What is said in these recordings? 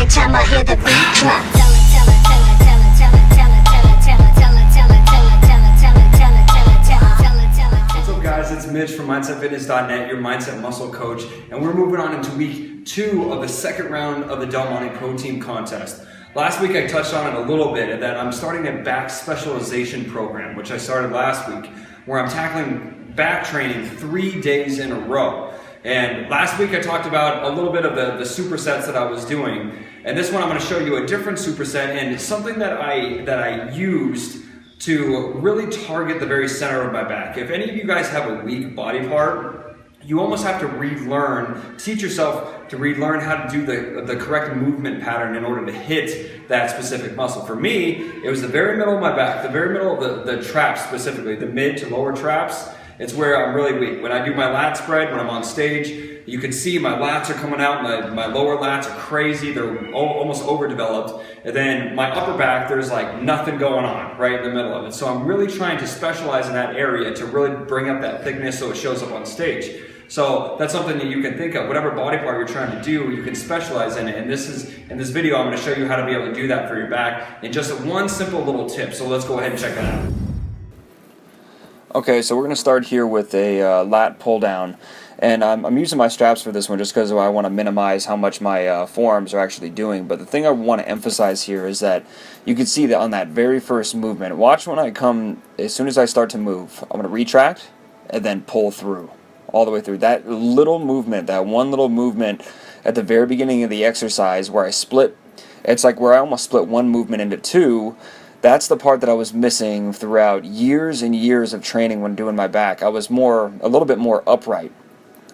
every time I hear the beat drop. What's up, guys? It's Mitch from MindsetFitness.net, your mindset muscle coach, and we're moving on into week 2 of the second round of the DelMonteProTeam contest. Last week I touched on it a little bit, that I'm starting a Back Specialization program, which I started last week, where I'm tackling back training 3 days in a row. And last week I talked about a little bit of the supersets that I was doing, and this one I'm going to show you a different superset, and it's something that I used to really target the very center of my back. If any of you guys have a weak body part, you almost have to relearn, teach yourself to relearn how to do the correct movement pattern in order to hit that specific muscle. For me, it was the very middle of my back, the very middle of the traps specifically, the mid to lower traps. It's where I'm really weak. When I do my lat spread, when I'm on stage, you can see my lats are coming out, my lower lats are crazy, they're almost overdeveloped. And then my upper back, there's like nothing going on right in the middle of it. So I'm really trying to specialize in that area to really bring up that thickness so it shows up on stage. So that's something that you can think of. Whatever body part you're trying to do, you can specialize in it. And in this video, I'm going to show you how to be able to do that for your back in just one simple little tip. So let's go ahead and check that out. Okay, so we're going to start here with a lat pull down, and I'm using my straps for this one just because I want to minimize how much my forearms are actually doing. But the thing I want to emphasize here is that you can see that on that very first movement, watch when I come, as soon as I start to move, I'm going to retract and then pull through, all the way through. That little movement, that one little movement at the very beginning of the exercise where I split, it's like where I almost split one movement into two. That's the part that I was missing throughout years and years of training when doing my back. I was a little bit more upright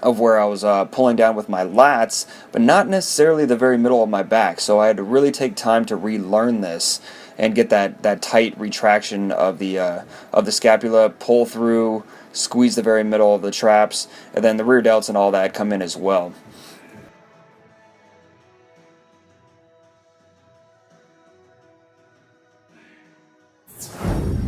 of where I was pulling down with my lats, but not necessarily the very middle of my back. So I had to really take time to relearn this and get that tight retraction of the scapula, pull through, squeeze the very middle of the traps, and then the rear delts and all that come in as well.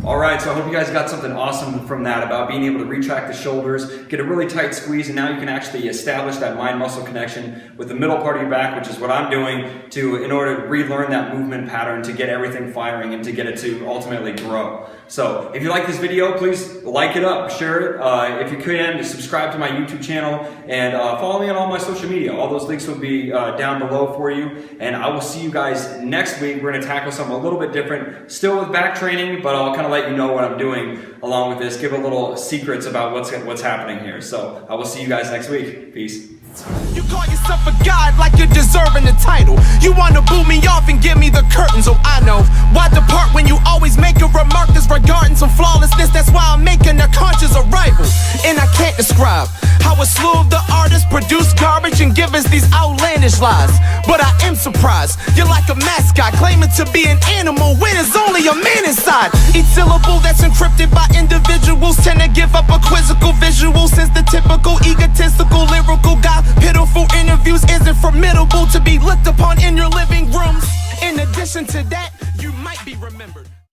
Alright, so I hope you guys got something awesome from that about being able to retract the shoulders, get a really tight squeeze, and now you can actually establish that mind-muscle connection with the middle part of your back, which is what I'm doing in order to relearn that movement pattern to get everything firing and to get it to ultimately grow. So if you like this video, please like it up, share it. If you can, subscribe to my YouTube channel and follow me on all my social media. All those links will be down below for you, and I will see you guys next week. We're going to tackle something a little bit different, still with back training, but I'll kind of let you know what I'm doing along with this, give a little secrets about what's happening here. So I will see you guys next week. Peace. You call yourself a god like you're deserving the title. You wanna boo me off and give me the curtains, oh I know. Why depart when you always make a remark that's regarding some flawlessness? That's why I'm making a conscious arrival. And I can't describe how a slew of the artists produce garbage and give us these outlandish lies. But I am surprised, you're like a mascot claiming to be an animal when there's only a man inside. Each syllable that's encrypted by individuals tend to give up a quizzical visual, since the typical egotistical lyrical guy pitiful interviews isn't formidable to be looked upon in your living rooms. In addition to that, you might be remembered.